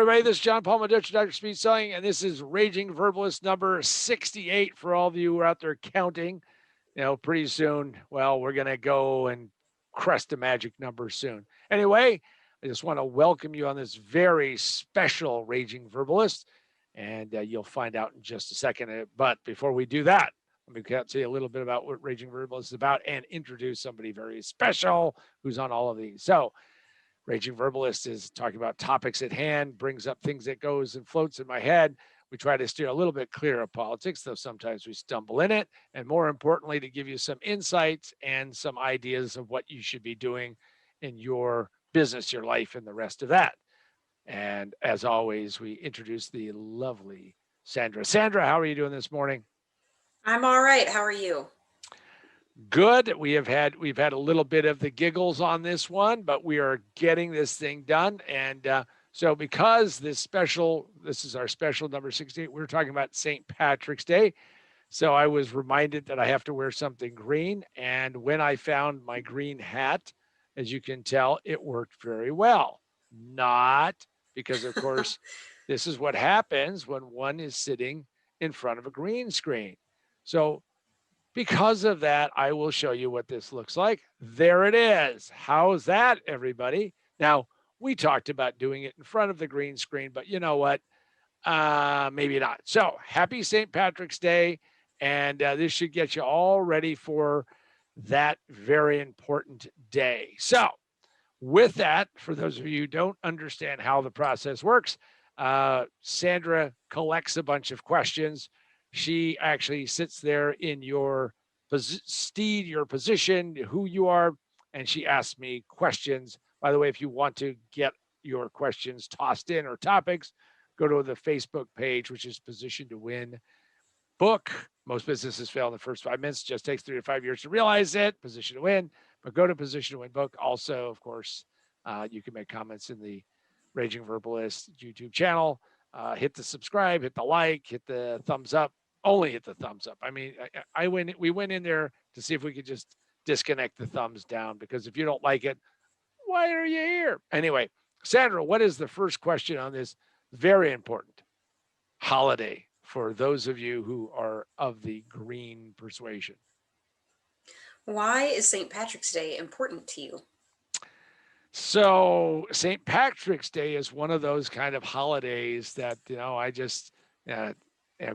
Everybody, this is John Paul Mendocha, Dr. Speed Selling, and this is Raging Verbalist number 68 for all of you who are out there counting. Pretty soon, well, we're going to go and crest a magic number soon. Anyway, I just want to welcome you on this very special Raging Verbalist, and you'll find out in just a second. But before we do that, let me tell you a little bit about what Raging Verbalist is about and introduce somebody very special who's on all of these. So, Raging Verbalist is talking about topics at hand, brings up things that goes and floats in my head. We try to steer a little bit clear of politics, though sometimes we stumble in it. And more importantly, to give you some insights and some ideas of what you should be doing in your business, your life, and the rest of that. And as always, we introduce the lovely Sandra. Sandra, how are you doing this morning? I'm all right. How are you? Good. We've had a little bit of the giggles on this one, but we are getting this thing done. And so because this is our special number 68, we're talking about St. Patrick's Day. So I was reminded that I have to wear something green. And when I found my green hat, as you can tell, it worked very well. Not because, of course, this is what happens when one is sitting in front of a green screen. So because of that, I will show you what this looks like. There it is. How's that, everybody? Now, we talked about doing it in front of the green screen, but you know what? Maybe not. So happy St. Patrick's Day. And this should get you all ready for that very important day. So with that, for those of you who don't understand how the process works, Sandra collects a bunch of questions. She actually sits there in your steed, your position, who you are, and she asks me questions. By the way, if you want to get your questions tossed in or topics, go to the Facebook page, which is Position to Win book. Most businesses fail in the first 5 minutes. It just takes 3 to 5 years to realize it. Position to Win. But go to Position to Win book. Also, of course, you can make comments in the Raging Verbalist YouTube channel. Hit the subscribe, hit the like, hit the thumbs up. Only hit the thumbs up. I mean, we went in there to see if we could just disconnect the thumbs down, because if you don't like it, why are you here? Anyway, Sandra, what is the first question on this very important holiday for those of you who are of the green persuasion? Why is St. Patrick's Day important to you? So St. Patrick's Day is one of those kind of holidays that, I just,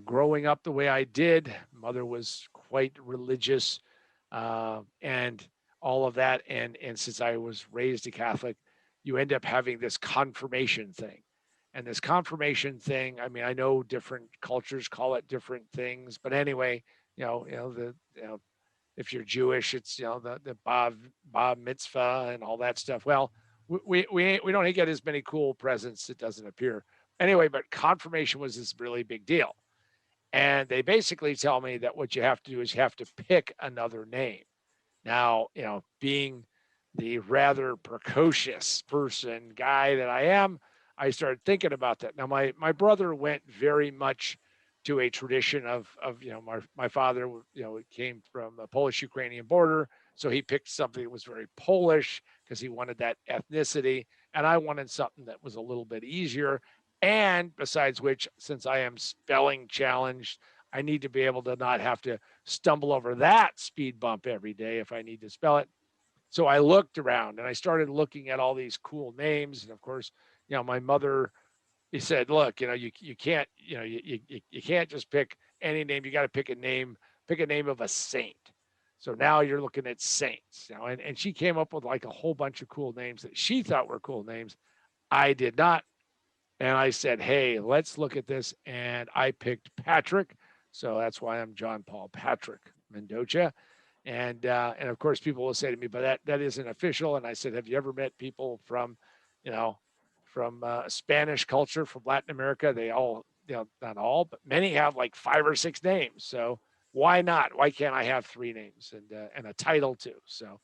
growing up the way I did, mother was quite religious, and all of that. And since I was raised a Catholic, you end up having this confirmation thing. And this confirmation thing, I mean, I know different cultures call it different things, but anyway, if you're Jewish, it's the Bar Mitzvah and all that stuff. Well, we don't get as many cool presents. It doesn't appear anyway. But confirmation was this really big deal, and they basically tell me that what you have to do is you have to pick another name. Now, being the rather precocious guy that I am, I started thinking about that. Now, my brother went very much to a tradition of my father, came from the Polish-Ukrainian border. So he picked something that was very Polish because he wanted that ethnicity. And I wanted something that was a little bit easier. And besides which, since I am spelling challenged, I need to be able to not have to stumble over that speed bump every day if I need to spell it. So I looked around and I started looking at all these cool names. And of course, my mother, he said, look, you can't, you can't just pick any name. You got to pick a name of a saint. So now you're looking at saints, and she came up with like a whole bunch of cool names that she thought were cool names. I did not. And I said, hey, let's look at this. And I picked Patrick. So that's why I'm John Paul Patrick Mendocha. And of course, people will say to me, but that isn't official. And I said, have you ever met people from, from Spanish culture, from Latin America? They all, not all, but many have like 5 or 6 names. So why not? Why can't I have 3 names and a title too? So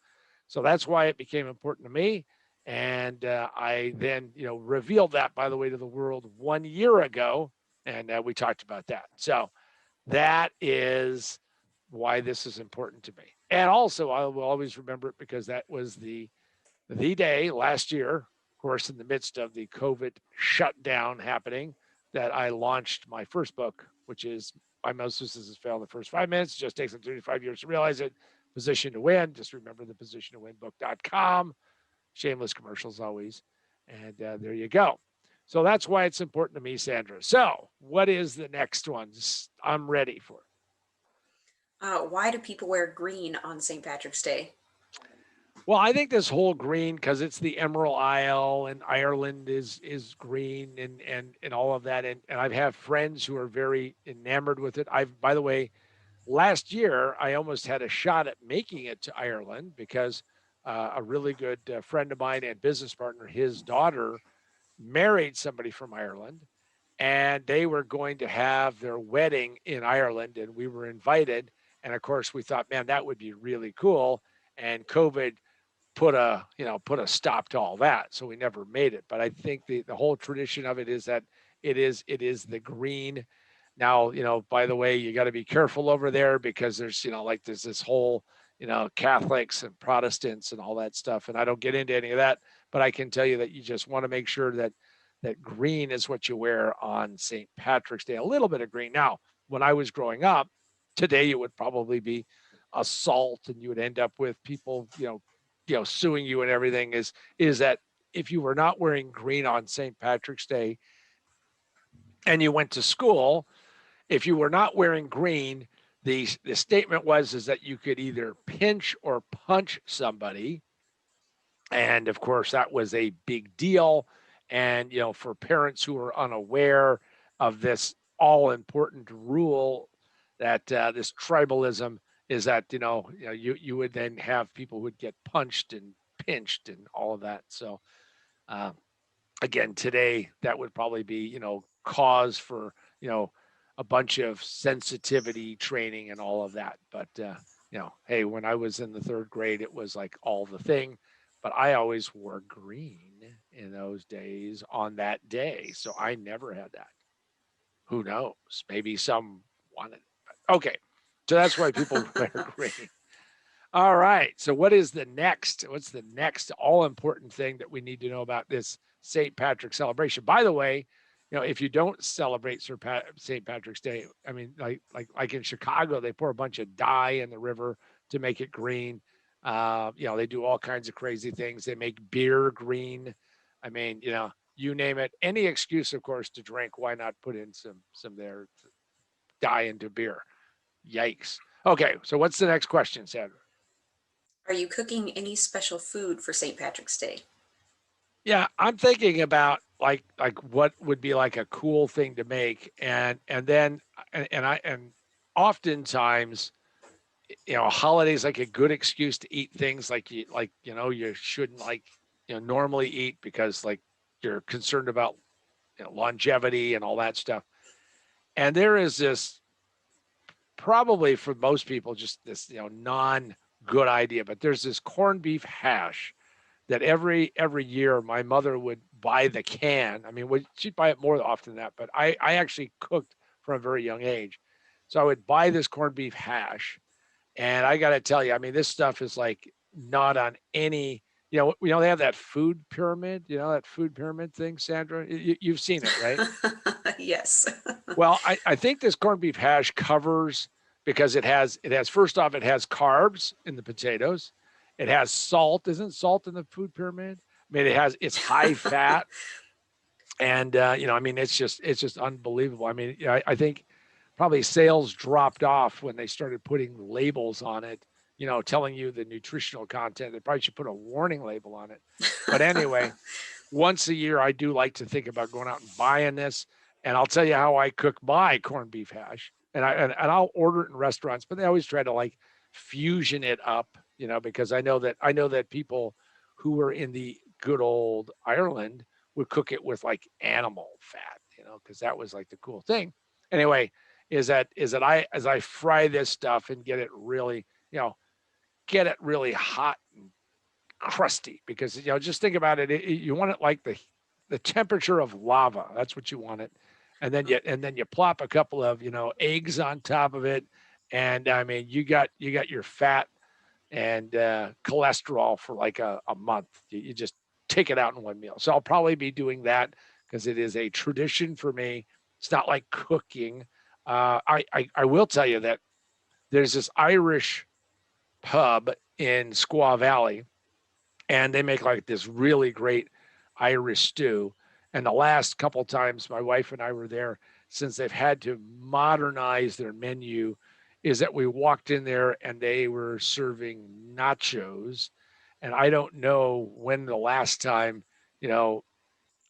that's why it became important to me. And I then, revealed that, by the way, to the world 1 year ago. And we talked about that. So that is why this is important to me. And also, I will always remember it because that was the day last year, of course, in the midst of the COVID shutdown happening, that I launched my first book, which is Mimosis Has Failed in the First 5 Minutes. It just takes them 35 years to realize it. Position to Win. Just remember the position to win book.com. Shameless commercials always. And there you go. So that's why it's important to me, Sandra. So, what is the next one? I'm ready for it. Why do people wear green on St. Patrick's Day? Well, I think this whole green because it's the Emerald Isle and Ireland is green and all of that. And I've had friends who are very enamored with it. I've by the way, last year I almost had a shot at making it to Ireland because a really good friend of mine and business partner, his daughter married somebody from Ireland, and they were going to have their wedding in Ireland, and we were invited. And of course, we thought, man, that would be really cool. And COVID put a stop to all that, so we never made it. But I think the whole tradition of it is that it is the green. Now, by the way, you got to be careful over there because there's like there's this whole Catholics and Protestants and all that stuff, and I don't get into any of that, but I can tell you that you just want to make sure that green is what you wear on St. Patrick's Day. A little bit of green. Now, when I was growing up, today it would probably be assault, and you would end up with people suing you and everything. Is that if you were not wearing green on St. Patrick's Day and you went to school, if you were not wearing green, the statement was is that you could either pinch or punch somebody, and of course that was a big deal. And for parents who are unaware of this all important rule, that this tribalism is that you would then have people who would get punched and pinched and all of that. So uh, again, today that would probably be cause for a bunch of sensitivity training and all of that. But hey, when I was in the third grade, it was like all the thing. But I always wore green in those days on that day, so I never had that. Who knows? Maybe some wanted it. But okay, so that's why people wear green. All right. So what is the next? What's the next all important thing that we need to know about this St. Patrick's celebration? By the way, if you don't celebrate St. Patrick's Day, I mean, like in Chicago, they pour a bunch of dye in the river to make it green. They do all kinds of crazy things. They make beer green. I mean, you name it. Any excuse, of course, to drink. Why not put in some there dye into beer? Yikes. Okay. So what's the next question, Sandra? Are you cooking any special food for St. Patrick's Day? Yeah, I'm thinking about like what would be like a cool thing to make, and then and oftentimes holidays like a good excuse to eat things you shouldn't normally eat because like you're concerned about longevity and all that stuff. And there is this probably for most people just this non good idea, but there's this corned beef hash that every year my mother would buy the can. I mean, she'd buy it more often than that, but I actually cooked from a very young age. So I would buy this corned beef hash, and I got to tell you, I mean, this stuff is like not on any. They have that food pyramid. That food pyramid thing, Sandra. You've seen it, right? Yes. Well, I think this corned beef hash covers because it has first off it has carbs in the potatoes. It has salt. Isn't salt in the food pyramid? I mean, it's high fat, and I mean it's just unbelievable. I mean, I think probably sales dropped off when they started putting labels on it. Telling you the nutritional content. They probably should put a warning label on it. But anyway, once a year, I do like to think about going out and buying this. And I'll tell you how I cook my corned beef hash. And I'll order it in restaurants, but they always try to like fusion it up, because I know that people who were in the good old Ireland would cook it with like animal fat, because that was like the cool thing. Anyway, is that I as I fry this stuff and get it really hot and crusty because just think about it, you want it like the temperature of lava. That's what you want it. And then you plop a couple of eggs on top of it, and I mean you got your fat and cholesterol for like a month. You just take it out in one meal. So I'll probably be doing that because it is a tradition for me. It's not like cooking. I will tell you that there's this Irish pub in Squaw Valley, and they make like this really great Irish stew. And the last couple of times my wife and I were there, since they've had to modernize their menu, is that we walked in there and they were serving nachos. And I don't know when the last time, you know,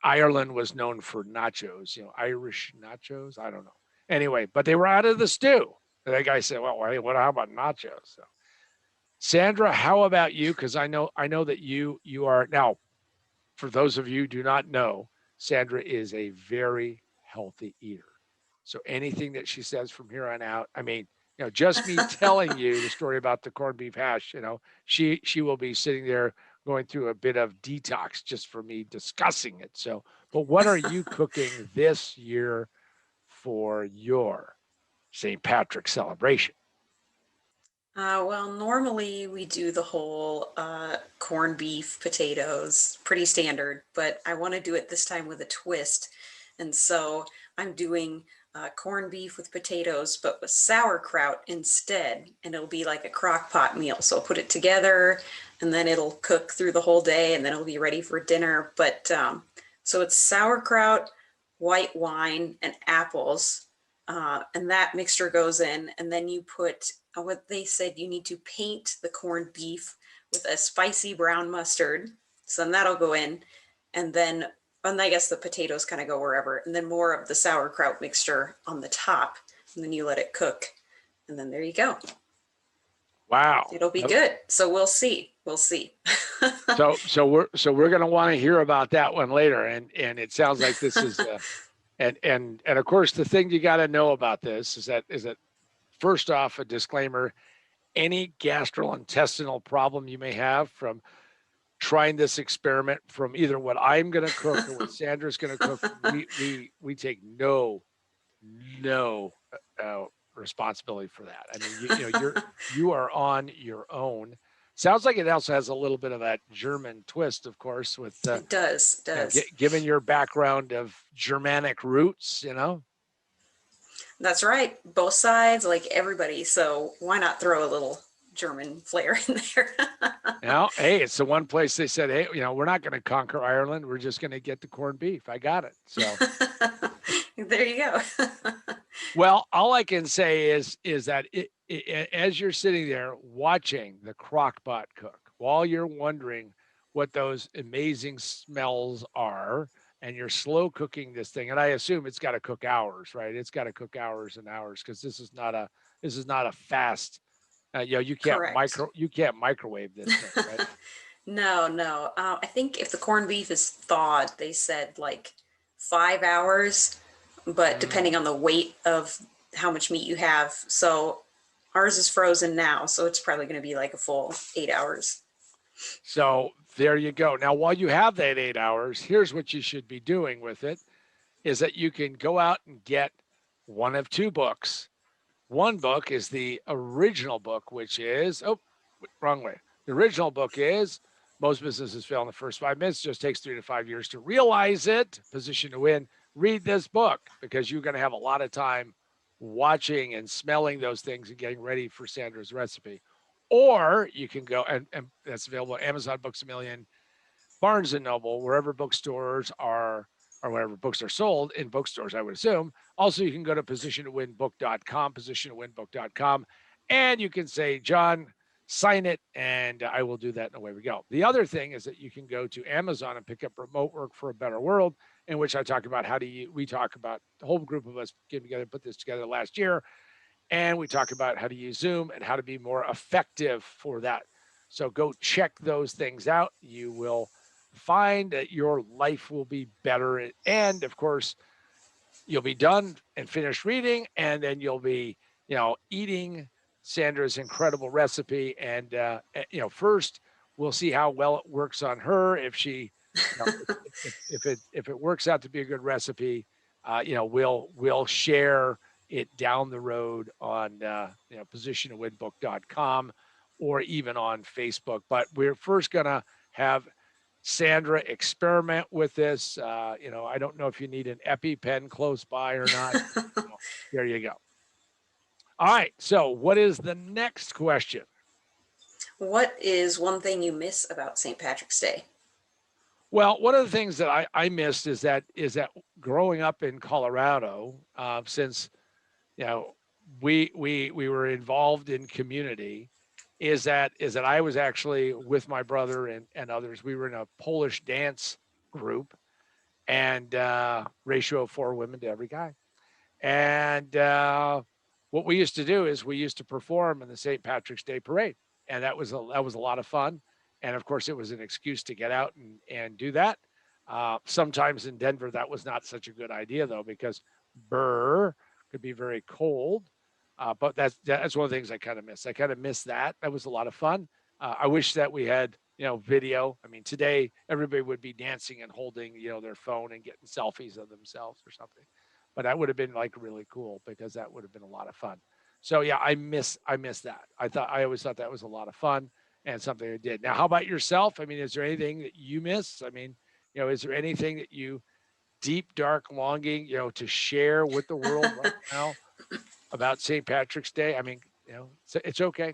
Ireland was known for nachos, Irish nachos. I don't know. Anyway, but they were out of the stew. And that guy said, "Well, how about nachos?" So, Sandra, how about you? Because I know that you are now. For those of you who do not know, Sandra is a very healthy eater. So anything that she says from here on out, I mean, just me telling you the story about the corned beef hash, she will be sitting there going through a bit of detox just for me discussing it. So, but what are you cooking this year for your St. Patrick's celebration? Well, normally we do the whole corned beef, potatoes, pretty standard, but I want to do it this time with a twist. And so I'm doing corned beef with potatoes, but with sauerkraut instead. And it'll be like a crock pot meal. So I'll put it together and then it'll cook through the whole day and then it'll be ready for dinner. But so it's sauerkraut, white wine, and apples. And that mixture goes in, and then you put what they said you need to paint the corned beef with a spicy brown mustard. So then that'll go in, and then and I guess the potatoes kind of go wherever, and then more of the sauerkraut mixture on the top, and then you let it cook, and then there you go. Wow. It'll be good. So we'll see. We'll see. So we're going to want to hear about that one later, and it sounds like this is and of course the thing you got to know about this is that first off, a disclaimer: any gastrointestinal problem you may have from trying this experiment, from either what I'm going to cook or what Sandra's going to cook, we take no responsibility for that. I mean, you are on your own. Sounds like it also has a little bit of that German twist, of course, with It does. given your background of Germanic roots. That's right. Both sides, like everybody. So why not throw a little German flair in there? Hey, it's the one place they said, hey, we're not going to conquer Ireland. We're just going to get the corned beef. I got it. So there you go. well, all I can say is that as you're sitting there watching the crock pot cook, while you're wondering what those amazing smells are, and you're slow cooking this thing, and I assume it's got to cook hours, right? It's got to cook hours and hours because this is not a fast. You can't Correct. microwave this thing, right? No, no. I think if the corned beef is thawed, they said like 5 hours, but Mm. depending on the weight of how much meat you have. So ours is frozen now, so it's probably going to be like a full 8 hours. So there you go. Now, while you have that 8 hours, here's what you should be doing with it: is that you can go out and get one of two books. One book is the original book, which is, wrong way. The original book is Most Businesses Fail in the First 5 Minutes. It just takes 3 to 5 years to realize it. Position to Win. Read this book because you're going to have a lot of time watching and smelling those things and getting ready for Sandra's recipe. Or you can go, and that's available at Amazon, Books A Million, Barnes and Noble, wherever bookstores are, or wherever books are sold in bookstores, I would assume. Also, you can go to positiontowinbook.com, positiontowinbook.com, and you can say, John, sign it, and I will do that, and away we go. The other thing is that you can go to Amazon and pick up Remote Work for a Better World, in which I talk about we talk about, the whole group of us came together, put this together last year, and we talk about how to use Zoom and how to be more effective for that. So go check those things out. You will find that your life will be better. And of course, you'll be done and finished reading, and then you'll be, eating Sandra's incredible recipe. And, first we'll see how well it works on her. If she, if it works out to be a good recipe, we'll share it down the road on, positiontowinbook.com or even on Facebook. But we're first going to have Sandra, experiment with this. I don't know if you need an EpiPen close by or not. So there you go. All right. So, what is the next question? What is one thing you miss about St. Patrick's Day? Well, one of the things that I missed is that growing up in Colorado, since you know we were involved in community, is that I was actually with my brother and others. We were in a Polish dance group, and ratio of 4 women to every guy. And what we used to do is we used to perform in the St. Patrick's Day parade, and that was a lot of fun. And of course, it was an excuse to get out and do that. Sometimes in Denver, that was not such a good idea though, because burr could be very cold. But that's one of the things I kind of miss. I kind of miss that. That was a lot of fun. I wish that we had video. I mean, today everybody would be dancing and holding their phone and getting selfies of themselves or something, but that would have been like really cool because that would have been a lot of fun. So yeah, I miss that. I always thought that was a lot of fun and something I did. Now, how about yourself? I mean, is there anything that you miss? I mean, is there anything that you deep dark longing, to share with the world right now about St. Patrick's Day? I mean, it's okay.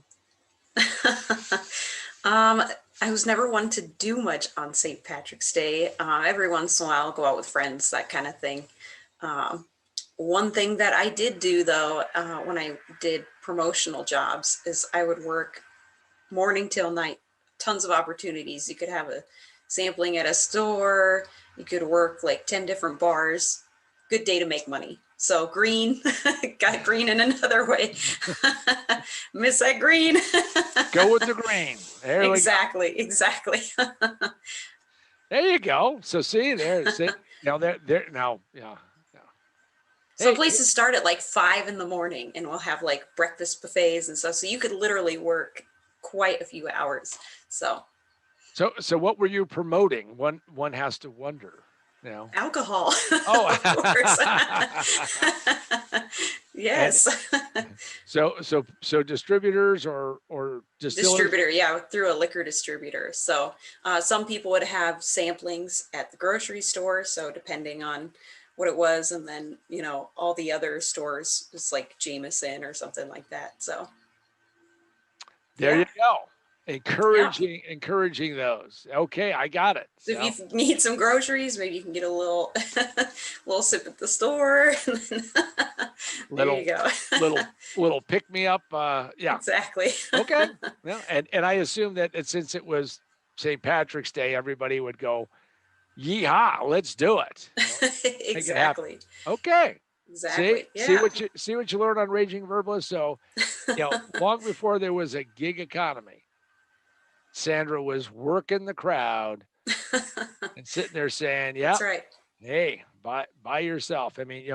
um, I was never one to do much on St. Patrick's Day. Every once in a while, I'll go out with friends, that kind of thing. Um, One thing that I did do though, when I did promotional jobs, is I would work morning till night. Tons of opportunities. You could have a sampling at a store. You could work like 10 different bars. Good day to make money. So green, got green in another way. Miss that green. Go with the green. There we go. Exactly. There you go. So see there, see now there now, yeah. Yeah. Some Hey, places start at like 5 in the morning and we'll have like breakfast buffets and stuff. So you could literally work quite a few hours. So so what were you promoting? One has to wonder, you know. alcohol, Oh, of course. and Yes. so distributors or distillers. Distributor, yeah, through a liquor distributor. So some people would have samplings at the grocery store. So depending on what it was, and then all the other stores, just like Jameson or something like that. So There you yeah, go. yeah. Encouraging those. Okay, I got it. So if So you need some groceries, maybe you can get a little little sip at the store. There you little go. little pick me up. Yeah. Exactly. Okay. Well, and I assume that since it was St. Patrick's Day, everybody would go, yeehaw, let's do it. Make it happen. Exactly. Okay. See, Exactly. see Yeah. what you see what you learn on Raging Verbalist. So, long before there was a gig economy, Sandra was working the crowd and sitting there saying, That's "Yep, right. hey, buy yourself." I mean,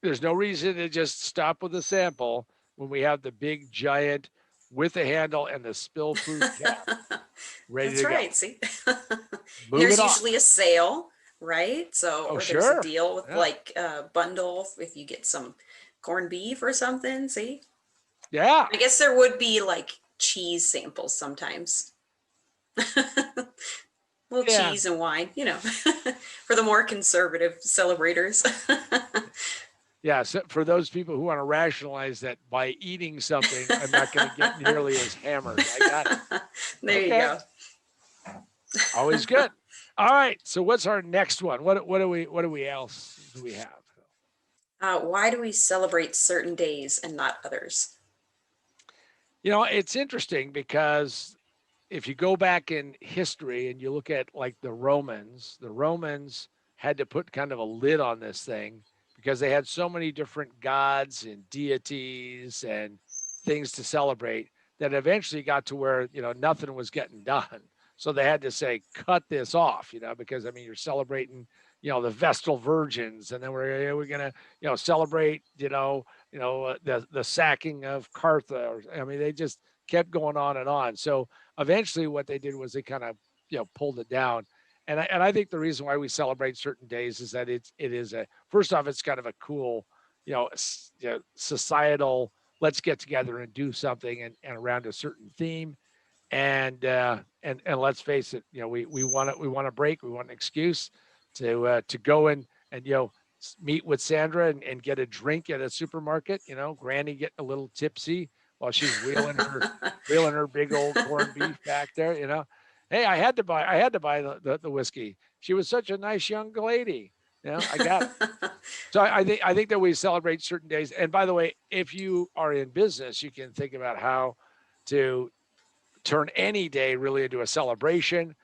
there's no reason to just stop with a sample when we have the big giant with the handle and the spill-proof cap ready That's to go. right. See, Move there's it on. usually a sale, right? So, Oh, or there's a sure. deal with Yeah. like a bundle if you get some corned beef or something. See, Yeah. I guess there would be like cheese samples sometimes. Little Yeah. cheese and wine, for the more conservative celebrators. Yeah. So for those people who want to rationalize that by eating something, I'm not going to get nearly as hammered. I got it. There you Okay. go. Always good. All right. So what's our next one? What do we else do we have? Why do we celebrate certain days and not others? It's interesting because if you go back in history and you look at like the Romans had to put kind of a lid on this thing because they had so many different gods and deities and things to celebrate that eventually got to where, nothing was getting done. So they had to say, cut this off, because I mean, you're celebrating, the Vestal Virgins, and then we're going to, celebrate, the sacking of Carthage. I mean, they just kept going on and on. So eventually what they did was they kind of pulled it down. And I think the reason why we celebrate certain days is that it is a, first off, it's kind of a cool societal, let's get together and do something and around a certain theme. And let's face it, we want a break, we want an excuse to go and meet with Sandra and get a drink at a supermarket. Granny getting a little tipsy while she's wheeling her big old corned beef back there. Hey, I had to buy the whiskey. She was such a nice young lady. I got it. So I think that we celebrate certain days. And by the way, if you are in business, you can think about how to turn any day really into a celebration.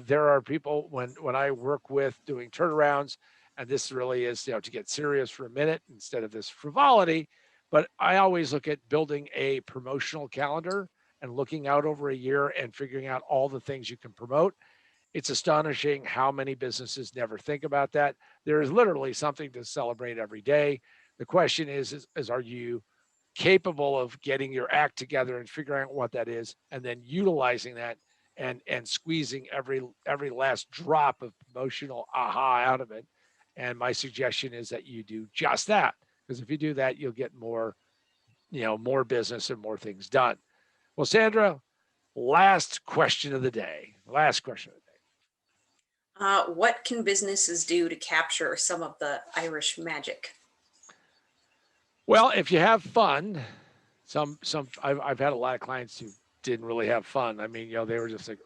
There are people when I work with doing turnarounds, and this really is to get serious for a minute instead of this frivolity. But I always look at building a promotional calendar and looking out over a year and figuring out all the things you can promote. It's astonishing how many businesses never think about that. There is literally something to celebrate every day. The question is are you capable of getting your act together and figuring out what that is, and then utilizing that and squeezing every last drop of promotional aha out of it. And my suggestion is that you do just that, because if you do that, you'll get more business and more things done. Well, Sandra, last question of the day. Last question of the day. What can businesses do to capture some of the Irish magic? Well, if you have fun, I've had a lot of clients who didn't really have fun. I mean, they were just like,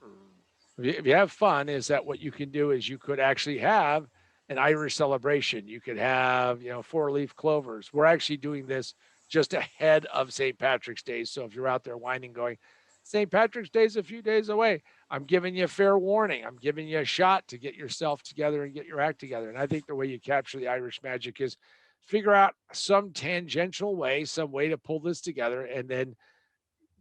if you have fun, is that what you can do? Is you could actually have an Irish celebration. You could have, four-leaf clovers. We're actually doing this just ahead of St. Patrick's Day. So if you're out there whining, going, St. Patrick's Day is a few days away, I'm giving you a fair warning. I'm giving you a shot to get yourself together and get your act together. And I think the way you capture the Irish magic is figure out some tangential way, some way to pull this together, and then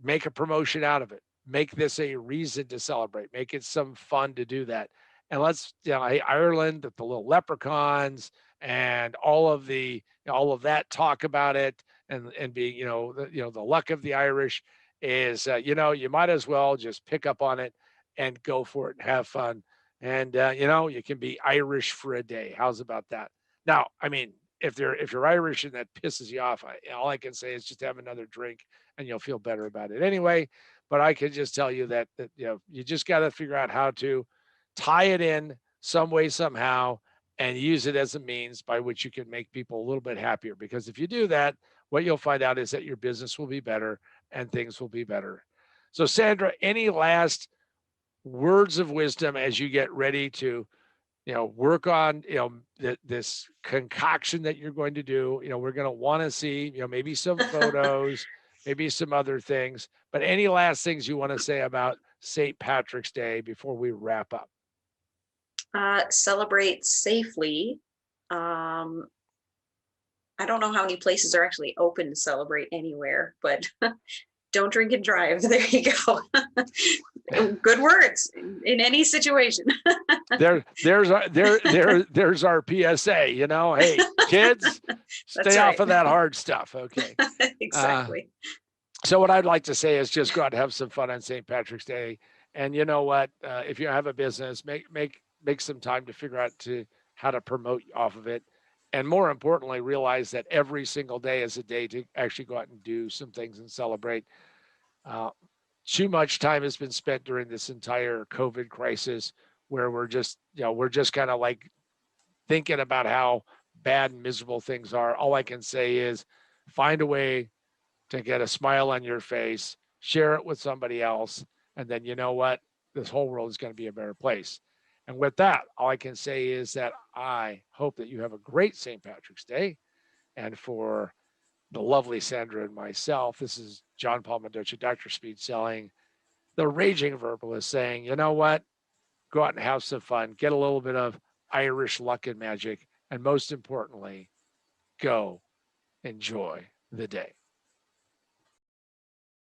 make a promotion out of it. Make this a reason to celebrate. Make it some fun to do that. And let's, Ireland, the little leprechauns and all of that talk about it, and being, the luck of the Irish is, you might as well just pick up on it and go for it and have fun. And you can be Irish for a day. How's about that? Now, I mean, if you're Irish and that pisses you off, all I can say is just have another drink and you'll feel better about it anyway. But I can just tell you that you just got to figure out how to tie it in some way somehow and use it as a means by which you can make people a little bit happier. Because if you do that, what you'll find out is that your business will be better and things will be better. So, Sandra, any last words of wisdom as you get ready to work on, this concoction that you're going to do? We're going to want to see, maybe some photos, maybe some other things, but any last things you want to say about St. Patrick's Day before we wrap up? Celebrate safely. Um, I don't know how many places are actually open to celebrate anywhere, but don't drink and drive. There you go. Good words in any situation. There's our PSA. Hey, kids, stay off of that hard stuff. Okay. Exactly. So what I'd like to say is just go out and have some fun on St. Patrick's Day. And you know what? If you have a business, make some time to figure out how to promote off of it. And more importantly, realize that every single day is a day to actually go out and do some things and celebrate. Uh, Too much time has been spent during this entire COVID crisis where we're just kind of like thinking about how bad and miserable things are. All I can say is find a way to get a smile on your face, share it with somebody else, and then you know what? This whole world is going to be a better place. And with that, all I can say is that I hope that you have a great St. Patrick's Day. And for the lovely Sandra and myself, this is John Paul Mendoza, Dr. Speed Selling, the raging verbalist, saying, you know what? Go out and have some fun, get a little bit of Irish luck and magic, and most importantly, go enjoy the day.